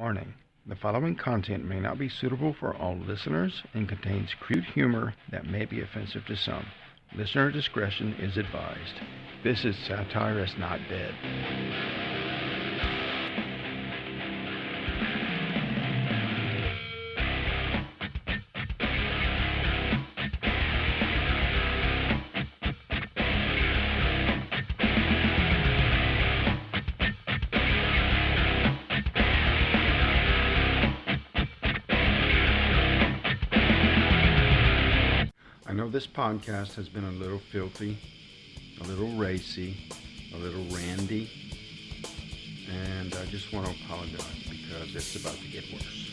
Warning: the following content may not be suitable for all listeners and contains crude humor that may be offensive to some. Listener discretion is advised. This is Satire is Not Dead. I know this podcast has been a little filthy, a little racy, a little randy, and I just want to apologize because it's about to get worse.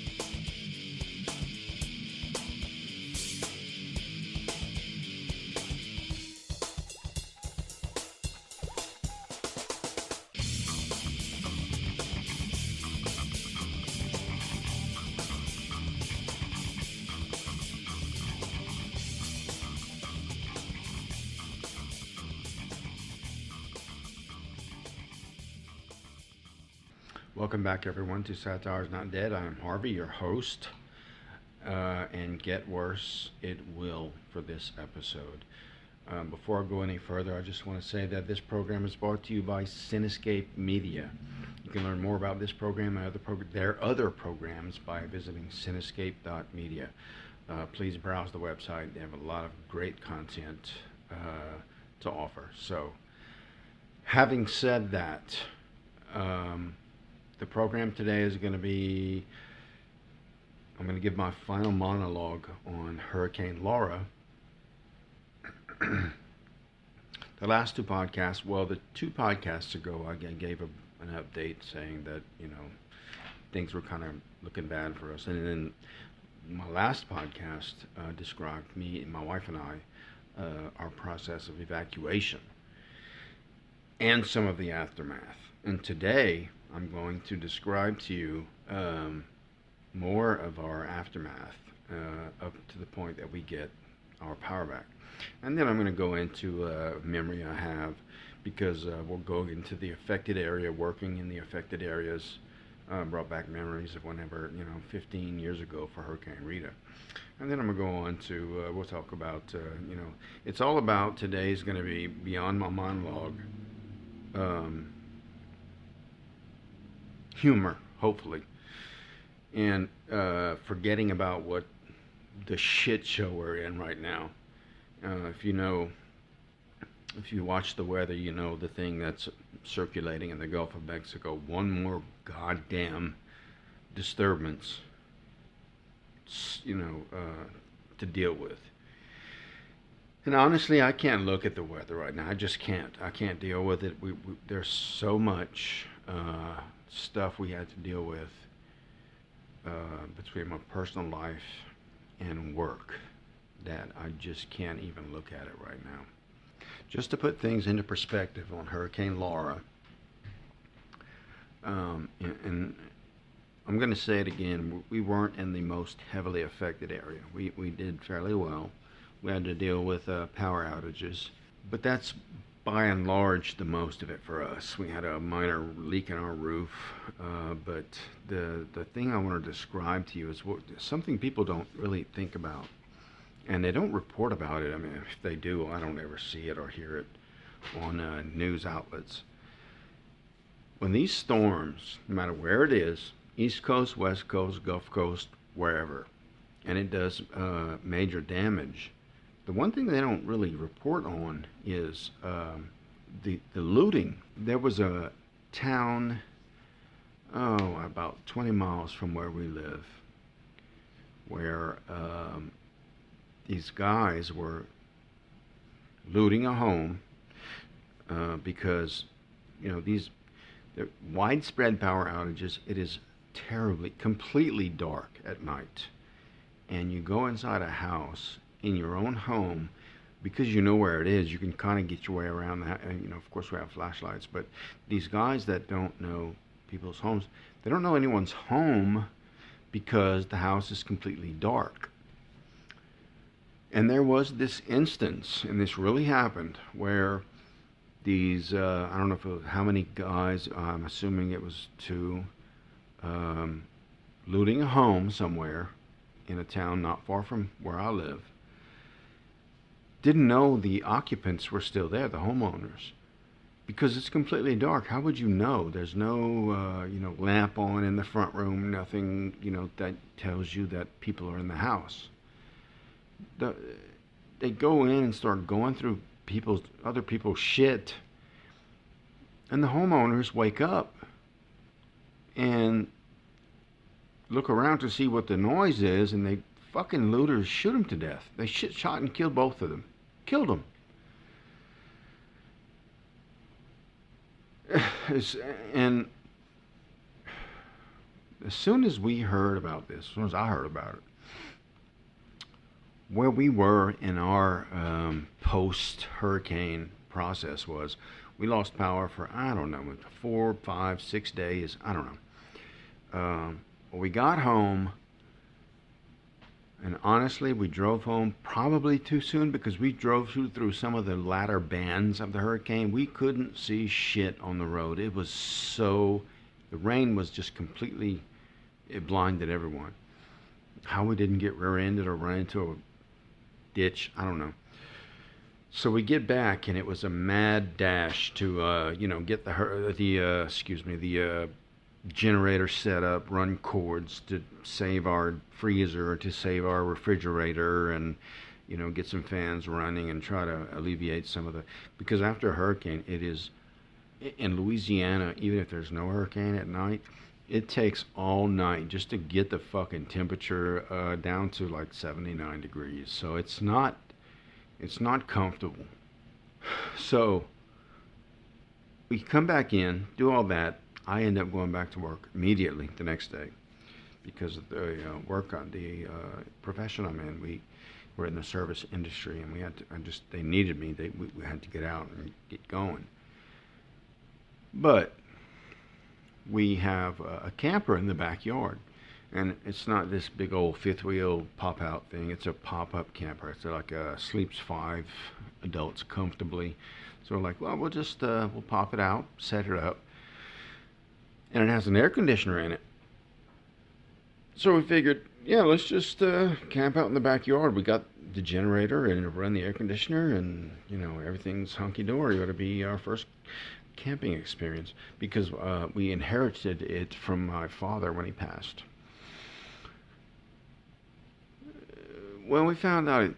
Welcome back, everyone, to Satire is Not Dead. I am Harvey, your host, and get worse it will for this episode. Before I go any further, I just want to say that this program is brought to you by Cinescape Media. You can learn more about this program and their other programs by visiting cinescape.media. Please browse the website. They have a lot of great content to offer. So, having said that, the program today is going to be, I'm going to give my final monologue on Hurricane Laura. The last two podcasts, the two podcasts ago, I gave an update saying that, things were kind of looking bad for us. And then my last podcast described me and my wife and I, our process of evacuation and some of the aftermath. And today, I'm going to describe to you more of our aftermath up to the point that we get our power back. And then I'm going to go into a memory I have because we'll go into the affected area, working in the affected areas, brought back memories of whenever, 15 years ago for Hurricane Rita. And then I'm going to go on to, we'll talk about, it's all about, today is going to be beyond my monologue, humor, hopefully, and forgetting about what the shit show we're in right now. If you watch the weather, you know the thing that's circulating in the Gulf of Mexico. One more goddamn disturbance, to deal with. And honestly, I can't look at the weather right now. I just can't. I can't deal with it. There's so much stuff we had to deal with between my personal life and work that I just can't even look at it right now. Just to put things into perspective on Hurricane Laura, and I'm going to say it again, we weren't in the most heavily affected area. We did fairly well. We had to deal with power outages, but that's by and large the most of it for us. We had a minor leak in our roof, but the thing I want to describe to you is something people don't really think about, and they don't report about it. I mean, if they do, I don't ever see it or hear it on news outlets. When these storms, no matter where it is, East Coast, West Coast, Gulf Coast, wherever, and it does major damage, the one thing they don't really report on is the looting. There was a town, about 20 miles from where we live, where these guys were looting a home because, these widespread power outages. It is completely dark at night, and you go inside a house in your own home, because you know where it is, you can kind of get your way around that. And of course we have flashlights, but these guys that don't know people's homes, they don't know anyone's home because the house is completely dark. And there was this instance, and this really happened, where these I don't know how many guys, I'm assuming it was two, looting a home somewhere in a town not far from where I live. Didn't know the occupants were still there, the homeowners, because it's completely dark. How would you know? There's no, lamp on in the front room, nothing, that tells you that people are in the house. The, they go in and start going through other people's shit, and the homeowners wake up and look around to see what the noise is, and they fucking looters shoot them to death. They shot and killed both of them. Killed them. And as soon as we heard about this, as soon as I heard about it, where we were in our post-hurricane process was we lost power for, I don't know, 4, 5, 6 days. I don't know. We got home, and honestly, we drove home probably too soon because we drove through some of the latter bands of the hurricane. We couldn't see shit on the road. It was the rain was just completely, it blinded everyone. How we didn't get rear-ended or run into a ditch, I don't know. So we get back, and it was a mad dash to, get the generator set up, run cords to save our freezer, to save our refrigerator, and get some fans running and try to alleviate some of because after a hurricane, it is in Louisiana, even if there's no hurricane at night, it takes all night just to get the fucking temperature down to like 79 degrees. So it's not comfortable. So we come back in, do all that. I end up going back to work immediately the next day because of the work on the profession I'm in. We were in the service industry, and we had to. They needed me. We had to get out and get going. But we have a camper in the backyard, and it's not this big old fifth wheel pop out thing. It's a pop up camper. It's like sleeps 5 adults comfortably. So we're like, well, we'll just we'll pop it out, set it up. And it has an air conditioner in it. So we figured, yeah, let's just camp out in the backyard. We got the generator and it'll run the air conditioner, and everything's hunky-dory. It'll be our first camping experience because we inherited it from my father when he passed. Well, we found out it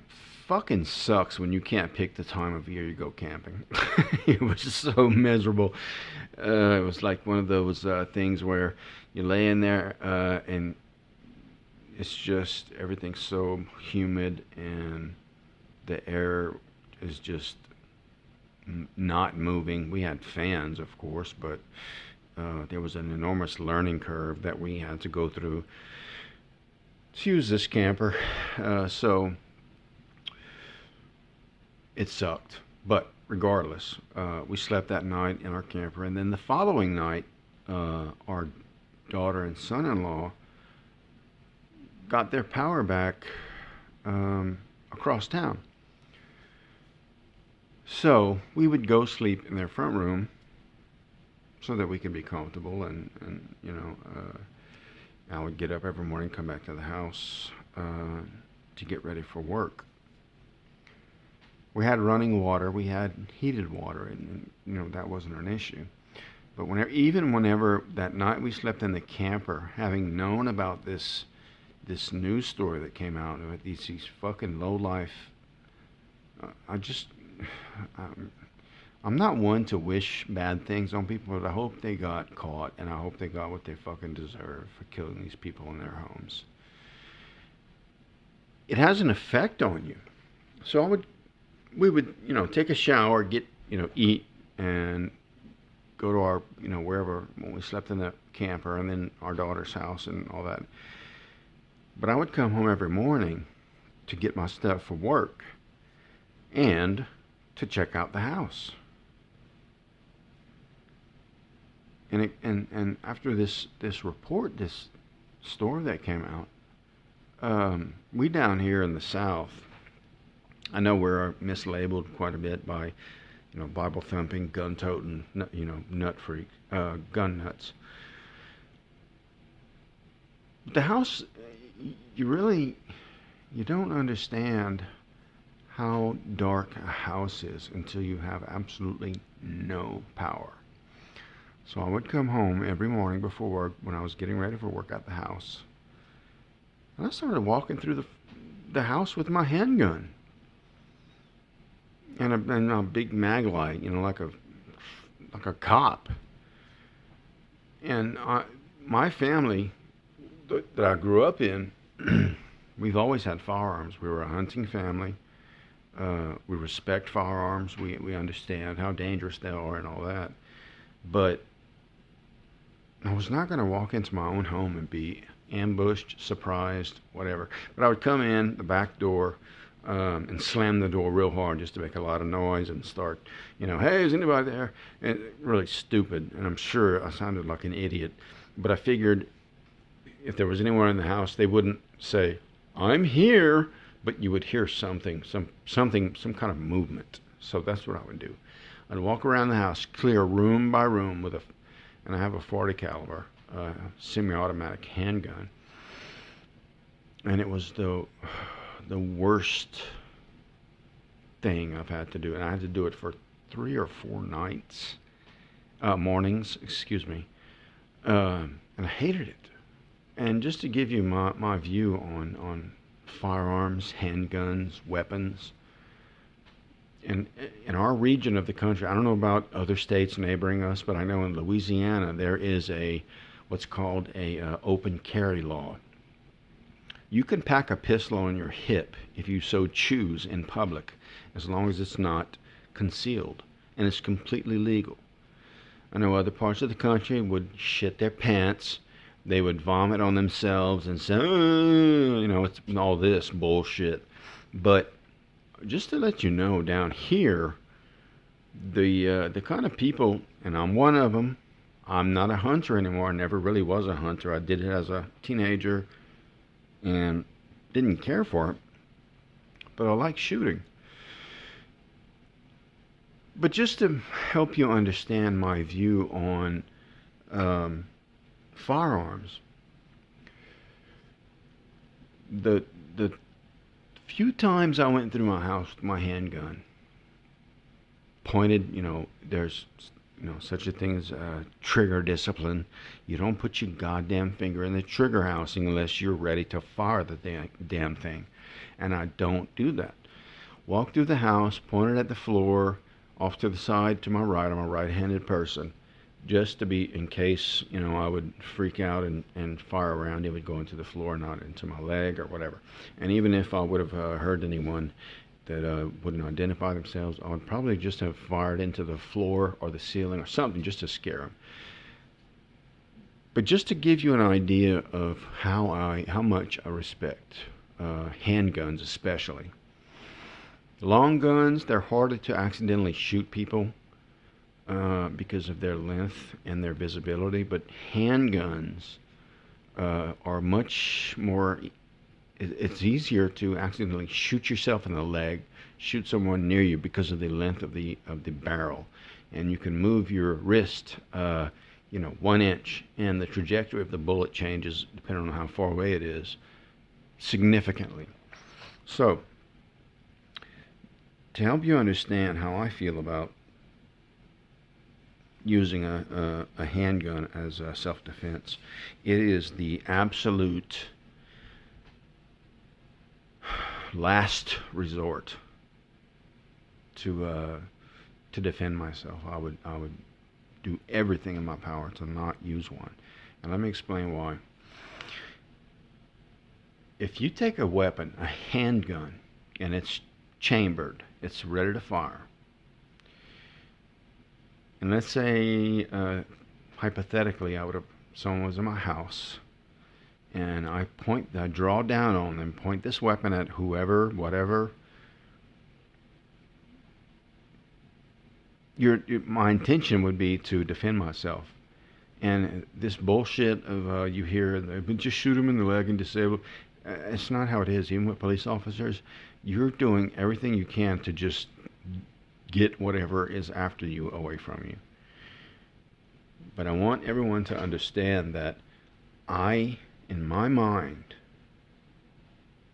fucking sucks when you can't pick the time of year you go camping. It was just so miserable. It was like one of those things where you lay in there and it's just everything's so humid and the air is just not moving. We had fans, of course, but there was an enormous learning curve that we had to go through to use this camper. So it sucked, but regardless, we slept that night in our camper, and then the following night, our daughter and son-in-law got their power back across town. So we would go sleep in their front room so that we could be comfortable, and I would get up every morning, come back to the house to get ready for work. We had running water, we had heated water, and that wasn't an issue. But whenever that night we slept in the camper, having known about this news story that came out of it, these fucking lowlife, I'm not one to wish bad things on people, but I hope they got caught, and I hope they got what they fucking deserve for killing these people in their homes. It has an effect on you. So we would take a shower, get, eat, and go to our, wherever, when we slept in the camper, and then our daughter's house and all that. But I would come home every morning to get my stuff for work and to check out the house. And after this report, this story that came out, we down here in the South, I know we're mislabeled quite a bit by, Bible thumping, gun toting, nut freak, gun nuts. The house, you really, you don't understand how dark a house is until you have absolutely no power. So I would come home every morning before work when I was getting ready for work at the house. And I started walking through the house with my handgun and a big mag light, like a cop. And my family that I grew up in, we've always had firearms. We were a hunting family. We respect firearms. We understand how dangerous they are and all that. But I was not going to walk into my own home and be ambushed, surprised, whatever. But I would come in the back door and slam the door real hard just to make a lot of noise and start, hey, is anybody there? And really stupid. And I'm sure I sounded like an idiot. But I figured if there was anyone in the house, they wouldn't say, I'm here, but you would hear something, some kind of movement. So that's what I would do. I'd walk around the house, clear room by room and I have a 40 caliber semi-automatic handgun. And it was the worst thing I've had to do. And I had to do it for 3 or 4 mornings, excuse me. And I hated it. And just to give you my view on firearms, handguns, weapons, in our region of the country, I don't know about other states neighboring us, but I know in Louisiana there is what's called a open carry law. You can pack a pistol on your hip if you so choose in public, as long as it's not concealed, and it's completely legal. I know other parts of the country would shit their pants. They would vomit on themselves and say, it's all this bullshit. But just to let you know, down here, the kind of people, and I'm one of them. I'm not a hunter anymore. I never really was a hunter. I did it as a teenager and didn't care for it. But I like shooting. But just to help you understand my view on firearms, the few times I went through my house with my handgun, pointed, there's such a thing as trigger discipline. You don't put your goddamn finger in the trigger housing unless you're ready to fire the damn thing. And I don't do that. Walk through the house, pointed at the floor, off to the side to my right. I'm a right-handed person. Just to be, in case, I would freak out and fire around, it would go into the floor, not into my leg or whatever. And even if I would have heard anyone that wouldn't identify themselves, I would probably just have fired into the floor or the ceiling or something just to scare them. But just to give you an idea of how much I respect handguns, especially. Long guns, they're harder to accidentally shoot people because of their length and their visibility, but handguns are much more. It's easier to accidentally shoot yourself in the leg, shoot someone near you because of the length of the barrel, and you can move your wrist, 1 inch, and the trajectory of the bullet changes depending on how far away it is, significantly. So, to help you understand how I feel about using a handgun as a self-defense, it is the absolute last resort to defend myself. I would do everything in my power to not use one, and let me explain why. If you take a weapon, a handgun, and it's chambered, it's ready to fire, and let's say hypothetically someone was in my house, and I draw down on them, point this weapon at whoever, whatever. My intention would be to defend myself. And this bullshit of you hear, just shoot them in the leg and disable. It's not how it is. Even with police officers, you're doing everything you can to just get whatever is after you away from you. But I want everyone to understand that I in my mind,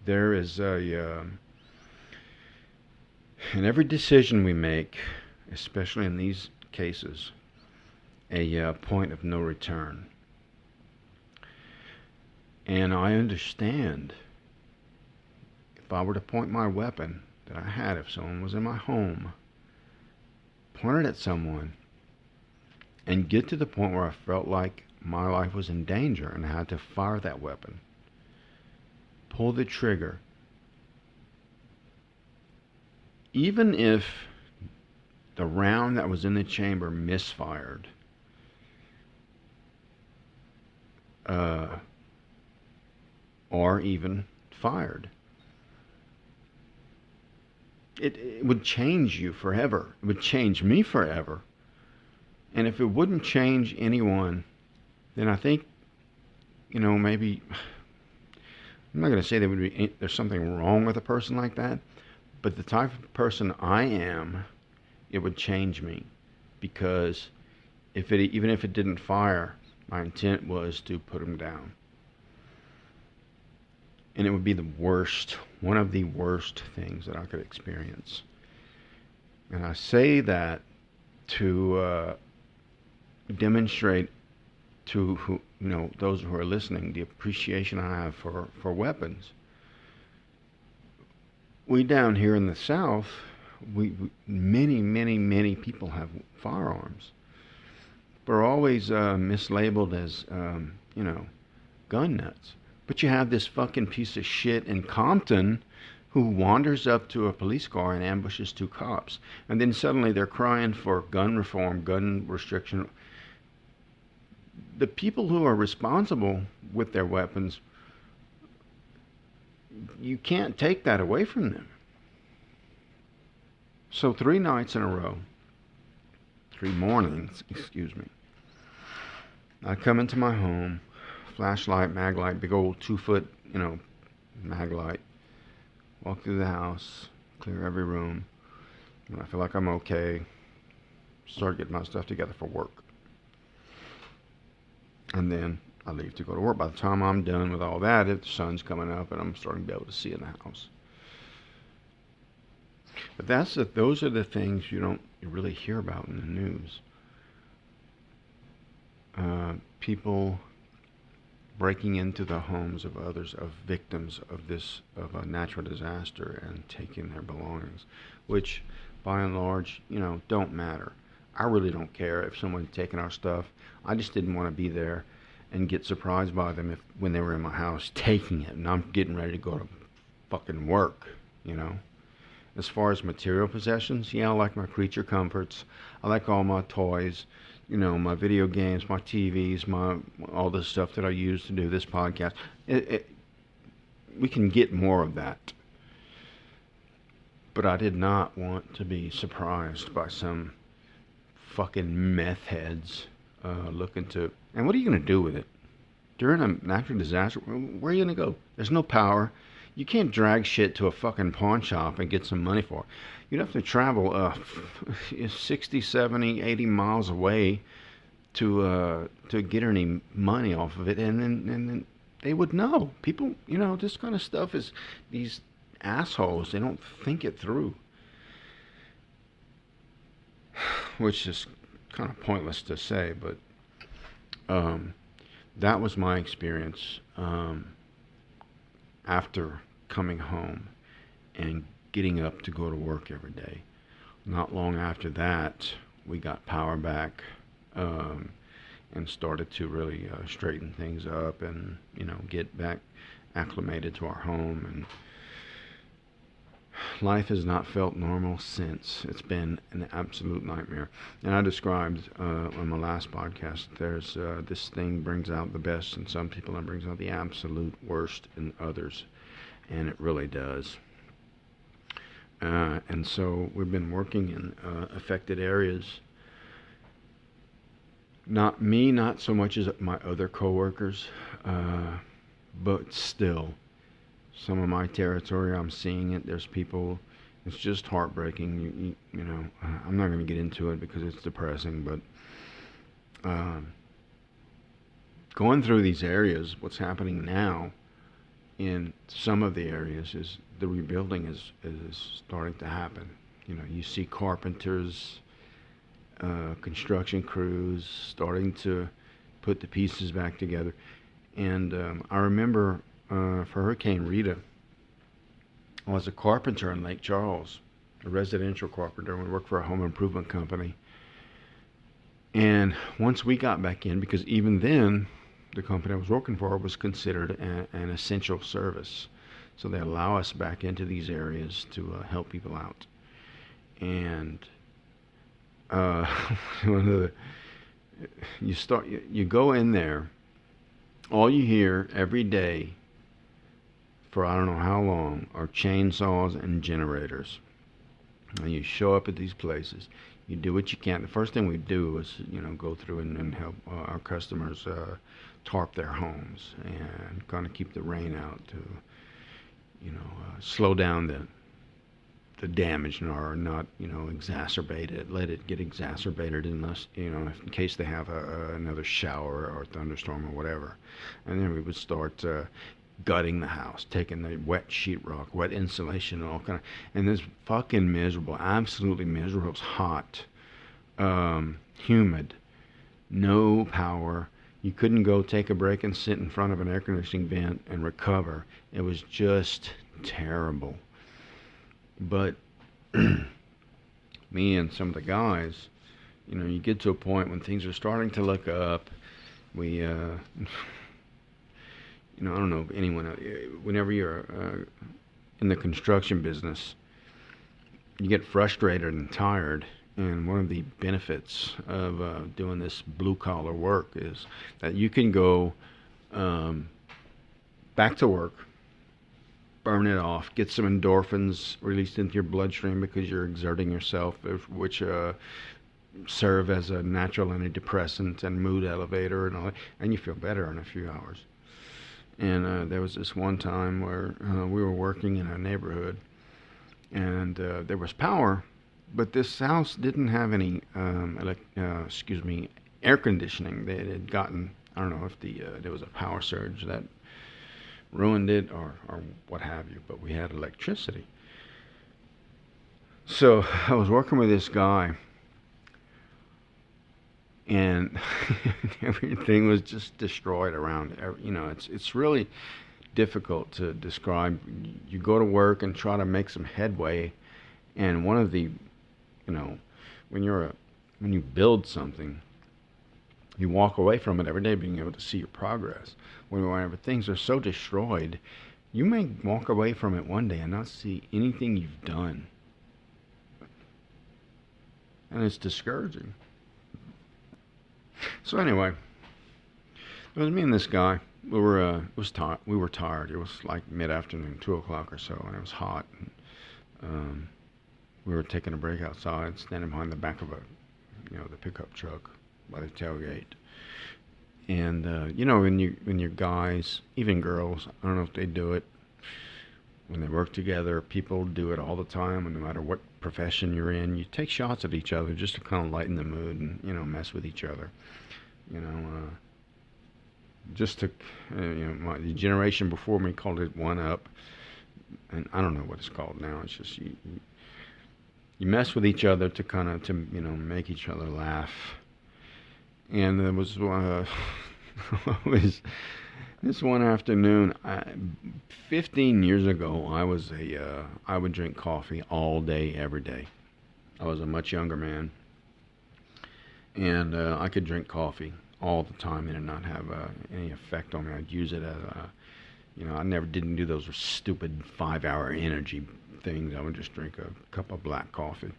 there is in every decision we make, especially in these cases, a point of no return. And I understand if I were to point my weapon that I had, if someone was in my home, point it at someone, and get to the point where I felt like my life was in danger and I had to fire that weapon, pull the trigger, even if the round that was in the chamber misfired, or even fired, it would change you forever. It would change me forever. And if it wouldn't change anyone, then I think, maybe, I'm not going to say there's something wrong with a person like that, but the type of person I am, it would change me. Because even if it didn't fire, my intent was to put him down. And it would be one of the worst things that I could experience. And I say that to demonstrate to those who are listening the appreciation I have for weapons. We down here in the South, many people have firearms. We're always mislabeled as gun nuts. But you have this fucking piece of shit in Compton who wanders up to a police car and ambushes two cops. And then suddenly they're crying for gun reform, gun restriction. The people who are responsible with their weapons, you can't take that away from them. So 3 nights in a row, 3 mornings, I come into my home, flashlight, mag light, big old 2-foot, mag light. Walk through the house, clear every room. When I feel like I'm okay, start getting my stuff together for work. And then I leave to go to work. By the time I'm done with all that, the sun's coming up and I'm starting to be able to see in the house. But those are the things you really hear about in the news. People breaking into the homes of others, of victims of a natural disaster, and taking their belongings, which by and large, don't matter. I really don't care if someone's taking our stuff. I just didn't want to be there and get surprised by them when they were in my house taking it, and I'm getting ready to go to fucking work, As far as material possessions, I like my creature comforts. I like all my toys. My video games, my TVs, all the stuff that I use to do this podcast. We can get more of that. But I did not want to be surprised by some fucking meth heads looking to... And what are you going to do with it? During a natural disaster, where are you going to go? There's no power. You can't drag shit to a fucking pawn shop and get some money for it. You'd have to travel 60, 70, 80 miles away to get any money off of it, and then they would know. People, this kind of stuff is, these assholes, they don't think it through. Which is kind of pointless to say, but that was my experience after coming home and getting up to go to work every day. Not long after that, we got power back and started to really straighten things up and get back acclimated to our home. And life has not felt normal since. It's been an absolute nightmare. And I described on my last podcast, there's this thing brings out the best in some people and brings out the absolute worst in others. And it really does. And so we've been working in affected areas. Not me, not so much as my other coworkers, but still, some of my territory, I'm seeing it. There's people, it's just heartbreaking. I'm not going to get into it because it's depressing, but going through these areas, what's happening now in some of the areas is the rebuilding is starting to happen. You see carpenters, construction crews starting to put the pieces back together. And I remember for Hurricane Rita, I was a carpenter in Lake Charles, a residential carpenter. We worked for a home improvement company. And once we got back in, because even then, the company I was working for was considered an essential service. So they allow us back into these areas to help people out. And one of the, you go in there, all you hear every day for I don't know how long are chainsaws and generators. And you show up at these places, you do what you can. The first thing we do is go through and help our customers tarp their homes and kind of keep the rain out to slow down the damage, or not exacerbate it, let it get exacerbated unless in case they have another shower or thunderstorm or whatever. And then we would start gutting the house, taking the wet sheetrock, wet insulation, and all kind of, and this fucking miserable, absolutely miserable. It was hot, humid, no power. You couldn't go take a break and sit in front of an air conditioning vent and recover. It was just terrible. But me and some of the guys, you get to a point when things are starting to look up. We I don't know if anyone, whenever you're in the construction business, you get frustrated and tired. And one of the benefits of doing this blue-collar work is that you can go back to work, burn it off, get some endorphins released into your bloodstream because you're exerting yourself, which serve as a natural antidepressant and mood elevator and all that, and you feel better in a few hours. And there was this one time where we were working in a neighborhood, and there was power, but this house didn't have any air conditioning. They had gotten, I don't know if there was a power surge that ruined it or what have you, but we had electricity. So I was working with this guy, and everything was just destroyed around. It's really difficult to describe. You go to work and try to make some headway, and one of the, when you build something, you walk away from it every day being able to see your progress. Whenever things are so destroyed, you may walk away from it one day and not see anything you've done, and it's discouraging. So anyway, it was me and this guy. We were tired. It was like mid-afternoon, 2:00 or so, and it was hot. And, we were taking a break outside, standing behind the back of the pickup truck by the tailgate. And when you're guys, even girls, I don't know if they do it when they work together. People do it all the time, and no matter what profession you're in, you take shots at each other just to kind of lighten the mood and mess with each other. Just to the generation before me called it one up, and I don't know what it's called now. It's just you mess with each other to make each other laugh. And there was was this one afternoon, 15 years ago, I would drink coffee all day, every day. I was a much younger man, and I could drink coffee all the time and it not have any effect on me. I'd use it as I didn't do those stupid 5-hour energy things. I would just drink a cup of black coffee.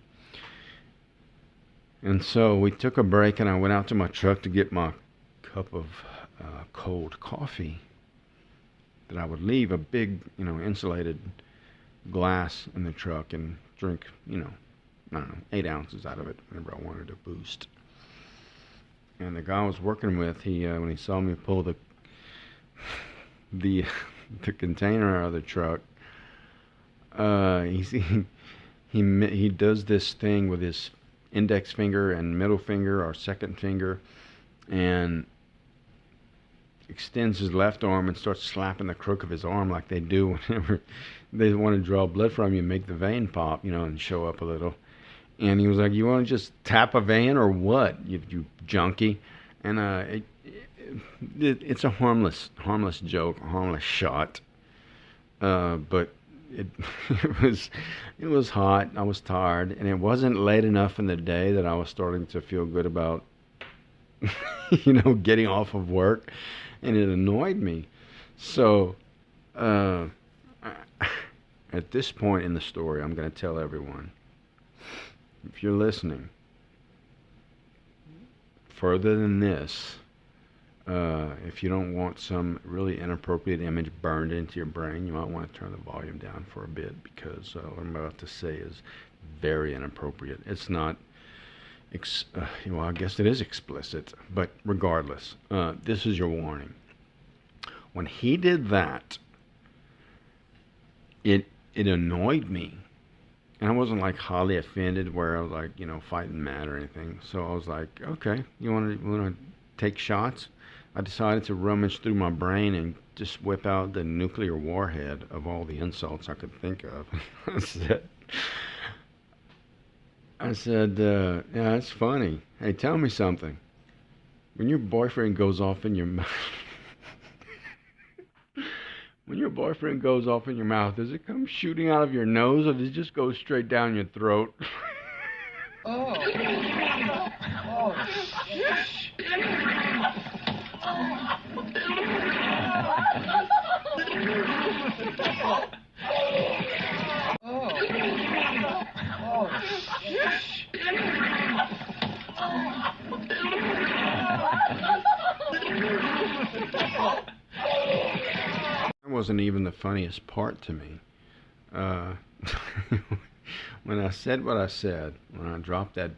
And so we took a break, and I went out to my truck to get my cup of cold coffee that I would leave a big, insulated glass in the truck and drink, I don't know, 8 ounces out of it whenever I wanted a boost. And the guy I was working with, when he saw me pull the container out of the truck, he does this thing with his index finger and middle finger or second finger, and extends his left arm and starts slapping the crook of his arm like they do whenever they want to draw blood from you and make the vein pop, and show up a little. And he was like, "You want to just tap a vein or what, you junkie?" And it's a harmless joke, a harmless shot. But it it was hot. I was tired, and it wasn't late enough in the day that I was starting to feel good about, getting off of work, and it annoyed me. So, at this point in the story, I'm going to tell everyone, if you're listening, further than this, if you don't want some really inappropriate image burned into your brain, you might want to turn the volume down for a bit, because what I'm about to say is very inappropriate. It's not, I guess it is explicit, but regardless, this is your warning. When he did that, it annoyed me. And I wasn't like highly offended where I was like, fighting mad or anything. So I was like, okay, you want to take shots? I decided to rummage through my brain and just whip out the nuclear warhead of all the insults I could think of. I said, yeah, that's funny. Hey, tell me something. When your boyfriend goes off in your mouth, does it come shooting out of your nose, or does it just go straight down your throat? Oh. Oh. That wasn't even the funniest part to me. When I said what I said, when I dropped that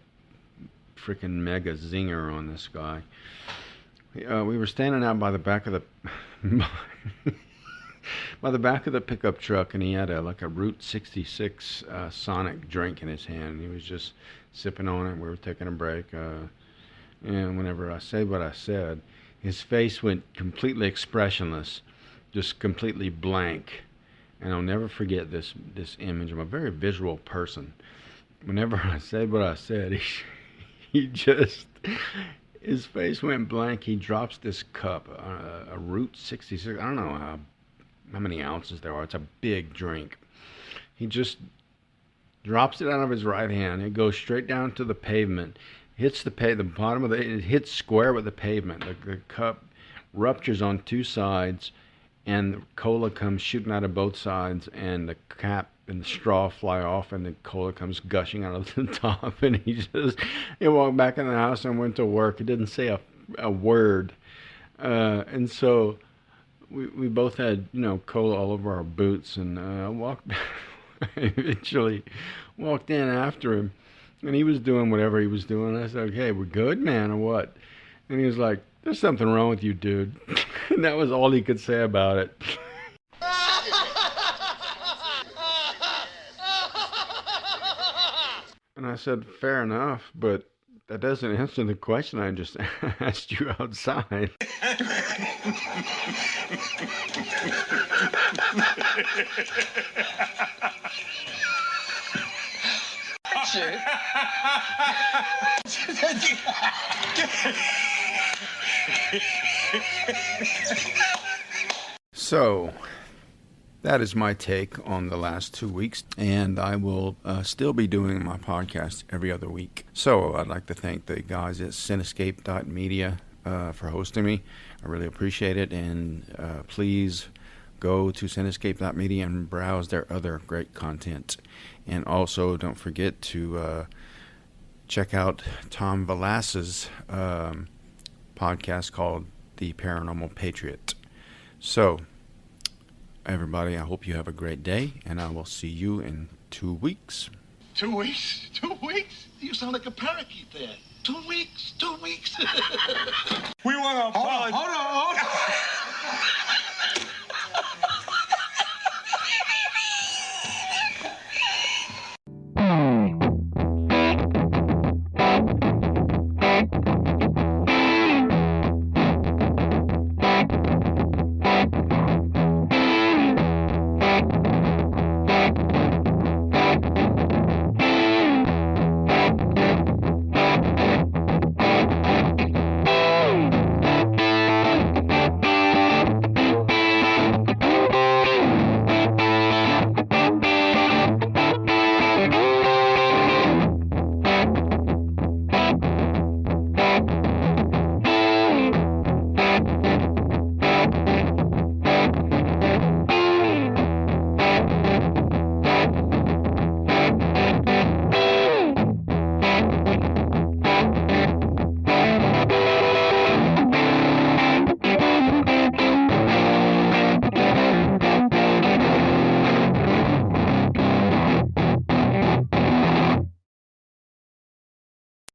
freaking mega zinger on this guy, we were standing out by the back of the pickup truck, and he had a Route 66 Sonic drink in his hand. He was just sipping on it. We were taking a break, and whenever I said what I said, his face went completely expressionless, just completely blank. And I'll never forget this image. I'm a very visual person. Whenever I said what I said, his face went blank. He drops this cup, a Route 66. I don't know how many ounces there are. It's a big drink. He just drops it out of his right hand. It goes straight down to the pavement. Hits the bottom of it hits square with the pavement. The cup ruptures on two sides, and the cola comes shooting out of both sides, and the cap and the straw fly off, and the cola comes gushing out of the top. And he walked back in the house and went to work. He didn't say a word. And so we both had, cola all over our boots, and I eventually walked in after him, and he was doing whatever he was doing. I said, "Okay, we're good, man, or what?" And he was like, "There's something wrong with you, dude." And that was all he could say about it. And I said, "Fair enough, but that doesn't answer the question I just asked you outside." So, that is my take on the last 2 weeks, and I will still be doing my podcast every other week. So, I'd like to thank the guys at Cinescape Media for hosting me. I really appreciate it, and please go to Cinescape Media and browse their other great content. And also, don't forget to check out Tom Velas's podcast called The Paranormal Patriot. So, everybody, I hope you have a great day, and I will see you in 2 weeks. 2 weeks? 2 weeks? You sound like a parakeet there. 2 weeks? 2 weeks? We want to apologize. Hold on.